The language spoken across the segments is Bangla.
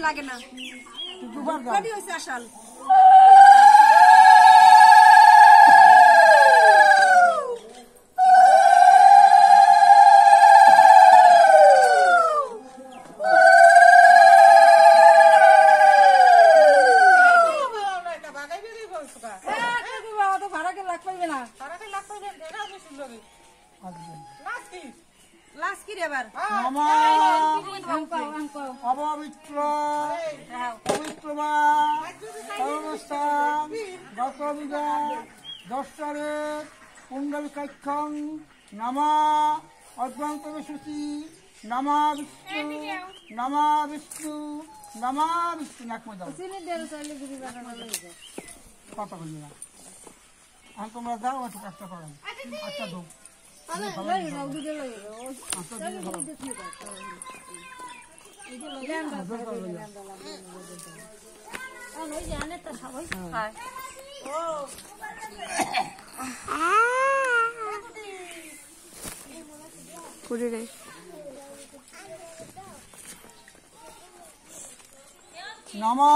লাগে না পুণ্ডলিকাক্ষং নমা অদ্বৈতবেশুচি নমা বিষ্ণু নমা বিষ্ণু নমা বিষ্ণু নাকমে দাও কথা বলবি না আর তোমরা যাও একটু কাজটা করেন আচ্ছা দো নমা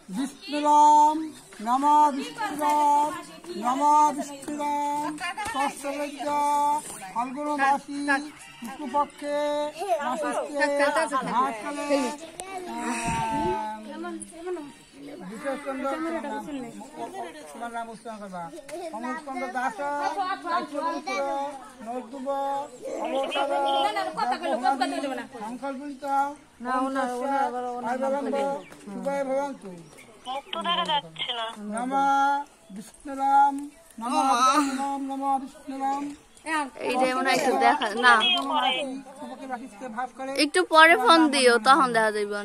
বিষ্ণুরাম নমা বিষ্ণুরাম নমা বিষ্ণুরাম ষষ্ঠবিদ্যা ফাল্গুন মাসি কৃষ্ণপক্ষে তোমার নাম উচ্চারণ করবা অমুকন্দ দাস নজদুব সংকল্পিত ভবন্তু নমা বিষ্ণুরাম নমা বিষ্ণুরাম নমা বিষ্ণুরাম একটু পরে ফোন দিও তখন দেখা যাইবে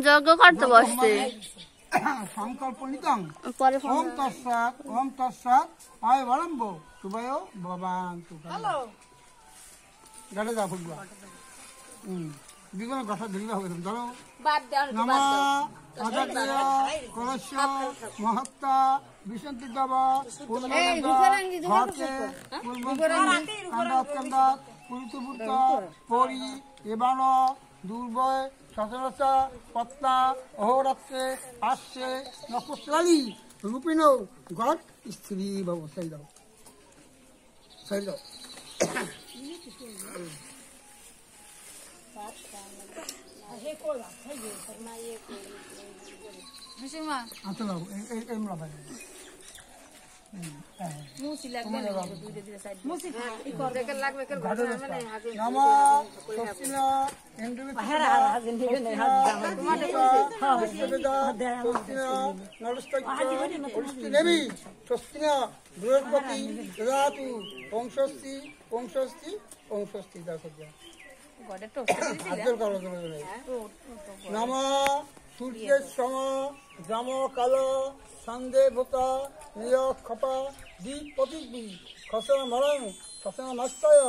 যজ্ঞ করতে বসছে সংকল্প নিতং ওম তৎসৎ ওম তৎসৎ আয় বলম্ব শুভয় ভবান্তু গাড়ি যা ফুটবা বিগত কথা ধরিবা হবে ধরো নমা আচার্য কলস্য মহত্তা বিশন্তি দেব ঘটে পুরুত পরি এবান দুর্বয় সচরাচা পত্তা অহোরাত্রে আসছে নক্ষত্রালী রূপিণ ঘট স্ত্রী ভব সেই দাও সেই দাও বৃহস্পতি দদাতু বংশস্তি বংশস্তি বংশস্তি নম সূর্যের সম জাম কাল সন্ধে ভূতা নিয় খপা দ্বীপ প্রতিদ্বী খসন মরং খসন মস্তয়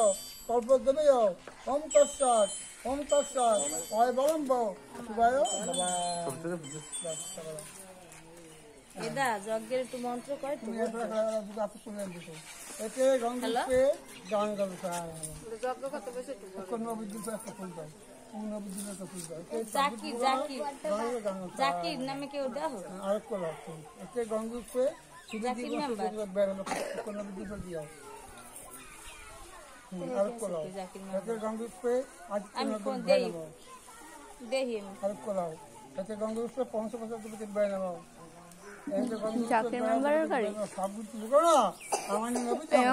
কল্পদেবীয় ওম তৎসৎ ওম তৎসৎ অয় বলম্ব শিবায় এদা যজ্ঞের একটু মন্ত্র কয় তুমি শুনে দিছো এতে গঙ্গা গান গালসা যজ্ঞ কত বেশি কোন বিদ্যুৎ একটা ফুল দাও কোন বিদ্যুৎ একটা ফুল দাও জাকির নামে কেউ দাও আরেক কল আছে এতে গঙ্গা শুধু জাকির দিব মেম্বার। বেরোলো কোন বিধি করে দিও আর কোলাও জাকির এতে গঙ্গা পুষ্পে আজ আমি কোন কোন দেই দেহি আমি আর কোলাও এতে গঙ্গা পুষ্পে 550 দিকে বেরোলো জাকির মেম্বারের গাড়ি সাবুত করো আমার নবী এই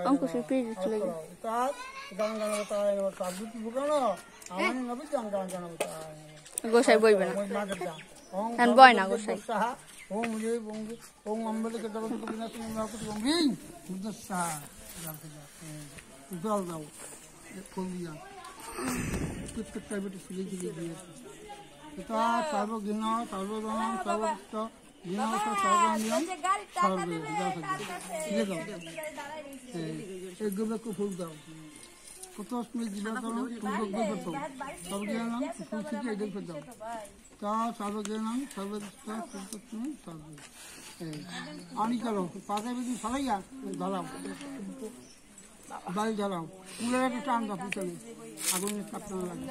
অঙ্কুশের পিঠ চলে গেল তার গান গান তাই সাবুত করো আমার নবী গান গান তাই গোসাই বইবে না মই মাগর যা এখন বয় না গোসাই সাহা ওম রে ওম অম্বলে কে দাও তো বিনা তুমি না কিছু গম্ভীর বুদ্ধ সাহা জল দাও কোন দিয়া প্রত্যেক টাইপের সুলি সুলি দিয়ে এটা সর্বজ্ঞ সর্বদম সর্বভূত জ্ঞান সর্বজ্ঞান সর্বে দাও দিয়ে দাও এক গোবে কো ফুল দাও কত তুমি জীবন করো তুমি গোবে তো সর্বজ্ঞান ফুল থেকে এদের করে দাও তা সর্বজ্ঞান সর্বভূত তুমি সর্বে আনি করো পাকে বেদি ফলাইয়া ঢালাও বাড়ি জ্বালাও কুলের একটা টান দাও পিছনে আগুনের কাপড় লাগে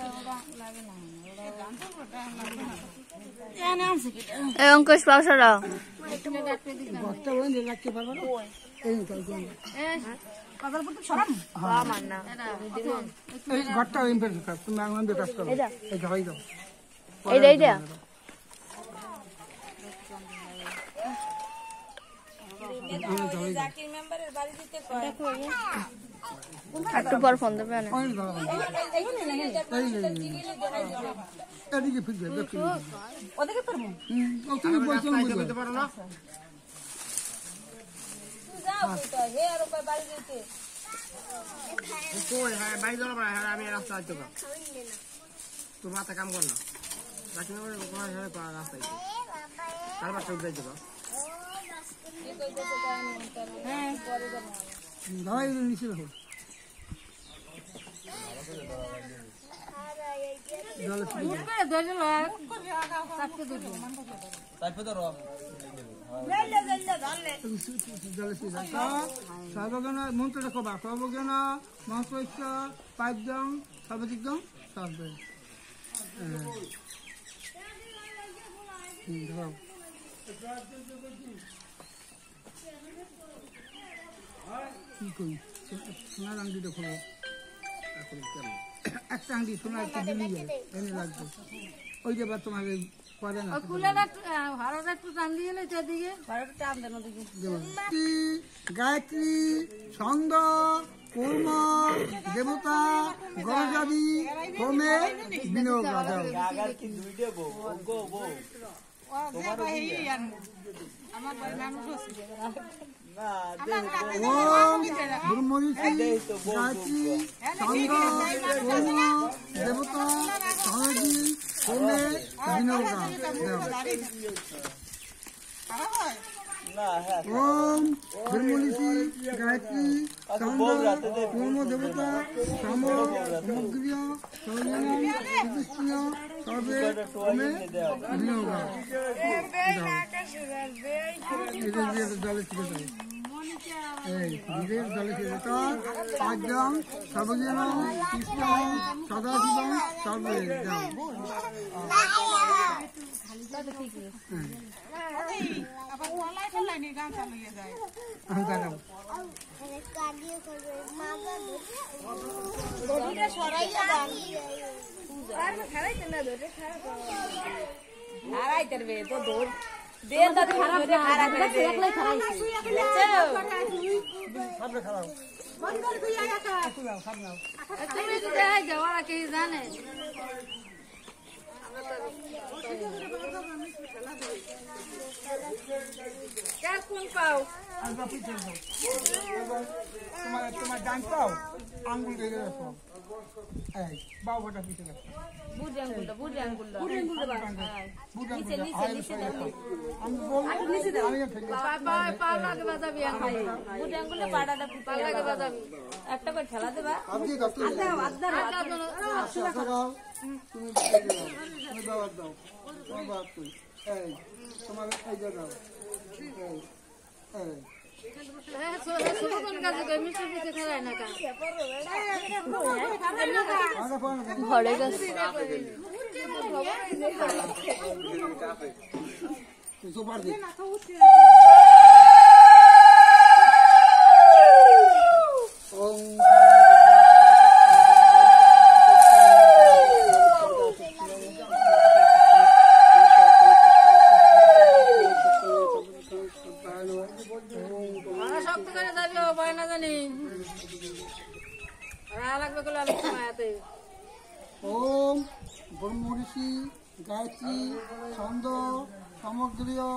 এই অঙ্কুশ পাশারা ঘরটা ওই রাখতে পারবো না এই এই ঘরটা ওই কাজ তুমি আঙুল দিয়ে কাজ করো এই ঝাড়াই দাও এইটা জাকির মেম্বারের বাড়ি দিতে কয় একটু পর ফোন দেবে না এদিকে ফিরবে ওদেরকে পারবো তুমি বলতে পারো না তুই যাও তুই তো হে আর ওই বাড়ি দিতে কই হ্যাঁ বাড়ি যাবো না হ্যাঁ আমি রাস্তা আসতে পারবো তোর মাথা কাম কর না বাকি রাস্তায় তারপর চোখ যাইতে পারো কি কইতেছে জানি হ্যাঁ পরে যাবো ধারাই নিচে রাখো সর্বজ্ঞান মন্ত্রটা কবা সর্বজ্ঞান মহাপ্রৈশ্য পাঁচজন সর্বদিকজন সর্বে ধরাও কি কই সোনার আংটিটা খোলো একটা আংটি সোনার একটা দিলি যায় এনে লাগবে ওই যে বার তোমাকে করে না গায়ত্রী ছন্দ কর্ম দেবতা গণজাতি হোমে বিনিয়োগ ওম ব্রহ্মঋষি গায়ত্রী ছন্দ কর্ম দেবতা গণজাতি হোমে বিনিয়োগ ওম ব্রহ্মঋষি গায়ত্রী ছন্দ কর্ম দেবতা সম সমগ্রীয় সর্বজনীয় সর্বে হোমে বিনিয়োগ জলে ছিল এই নিজের জলে ছিল পাঁচজন সর্বজন কৃষ্ণ সদাশিব সর্বে যাও জানে কোন পাও তোমার ডান পাও আঙ্গুল দিয়ে রাখো এই বাবাটা পিছনে রাখো বুড়ি আঙ্গুলটা নিচে রাখো আমি বলবো আমি বুড়ি আঙ্গুলে পাড়াটা পাড়াকে বাজাবি একটা করে ঠেলা দেবা আপনি তুমি তুমি বাবা দাও তোমার বাবা তুই এই তোমার এই যে দাও এই ঘরে গেছে সুপার দি শক্ত করে যাবি ভয় না জানি লাগবে গুলো মায়াতে ওম ব্রহ্ম ঋষি গায়ত্রী ছন্দ সমগ্রীয়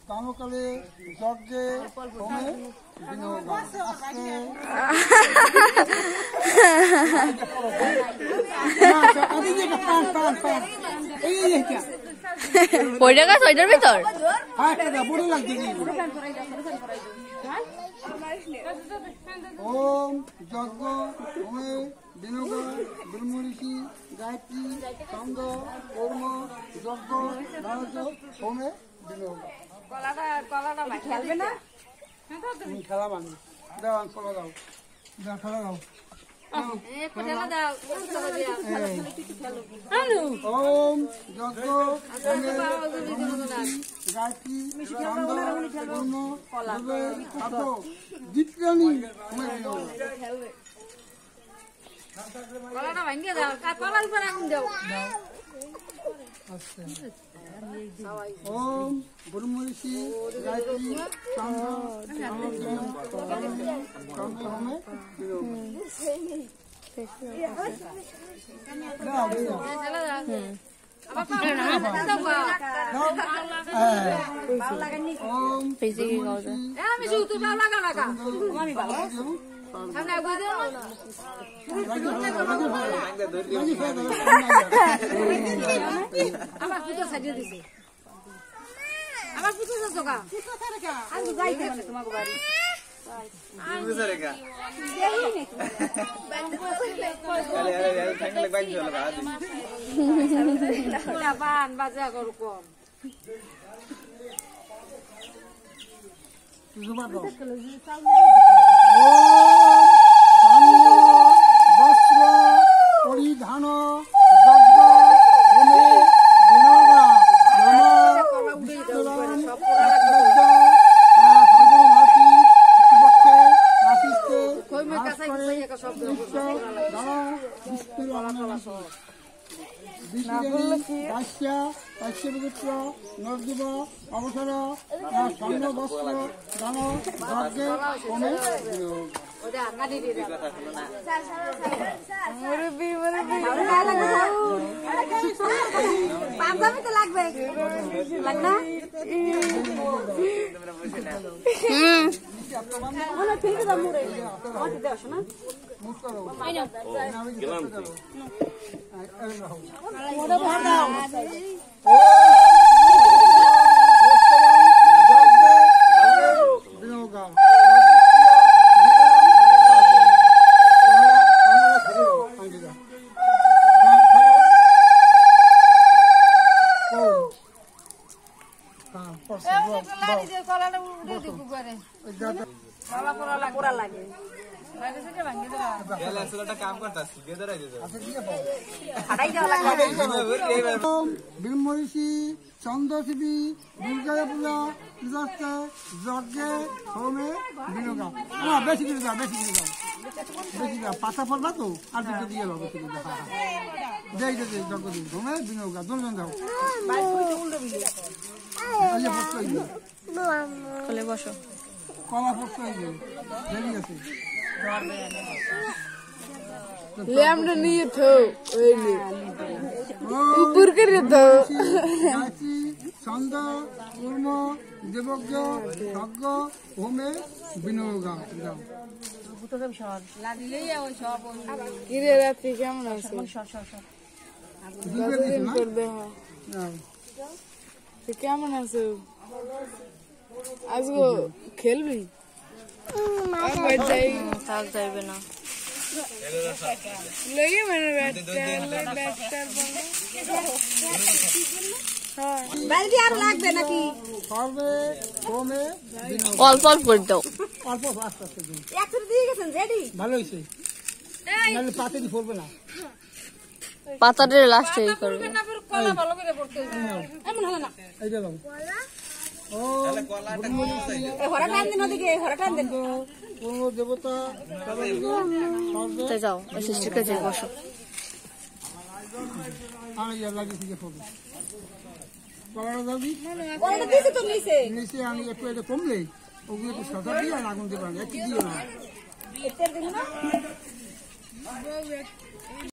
কামকালে যজ্ঞে হোমে বিনিয়োগ ওইটা গাছ ওইটার ভিতর বড় লাগছে ওম যজ্ঞ হোমে বিনিয়োগ ব্রহ্ম ঋষি গায়ত্রী ছন্দ কর্ম যজ্ঞ রাজ হোমে বিনিয়োগ খেলবে না খেলা মানে দাও খেলা দাও খেলা দাও ওম যজ্ঞ গায়ত্রী ছন্দ কর্ম জিতরানি কলাটা ভাঙিয়ে দাও কলার উপর আগুন দাও ওম ব্রহ্ম ঋষি গায়ত্রী ছন্দ হোমে আমি শুধু লাগা লাগা আমি ভালো আমার পুজো সাজিয়ে দিছে আমার পুজো সকা আমি যাইতে মানে তোমার বাড়ি বান বাজা করো কম বস্ত্র পরিধান যজ্ঞ হোমে বিনোগা ফাগুনমাসি পক্ষে রাশিতে কাশ্যপুত্র নরদীপ অবসর স্বর্ণ বস্ত্র দান যজ্ঞে হোমে লাগবে ব্রহ্ম ঋষি চন্দ্রশিবী দুর্গা পূজা যজ্ঞে হোমে বিনোগা বেশি করে দাও বেশি করে দাও বেশি দাও পাতা ফলবা তো আর দুটো দিয়ে দাও বেশি করে দাও দেই দে যজ্ঞ দিন হোমে বিনোগা দুজন দাও কলে বসো কলা পড়তে হইবে দেরি আছে ল্যামটা নিয়ে থো ওই নে উপর করে থো ছন্দ কর্ম দেবজ্ঞ যজ্ঞ হোমে বিনিয়োগা দাও কিরে রাত্রি কেমন আছো কেমন আছো আজকে খেলবি তার যাইবে না লেগে মানে লাগবে নাকি অল্প অল্প করে দাও অল্প আস্তে আস্তে দিন দিয়ে গেছেন রেডি ভালো হয়েছে নাহলে পাতে দি পড়বে না পাতাটা লাস্টে এই করবে কলা ভালো করে পড়তে এমন হলো না এইটা দাও ও হরা টান দিন ওদিকে হরা টান দিন কোন দেবতা তাই যাও ওই সিস্টারকে যে বসো আমি লাগি থেকে পড়বে কলাটা দাও দি কলাটা দিছি তো নিচে নিচে আমি একটু এটা কমলে ওগুলো একটু সদর দিয়ে আর আগুন দেবেন, একটু দিও না।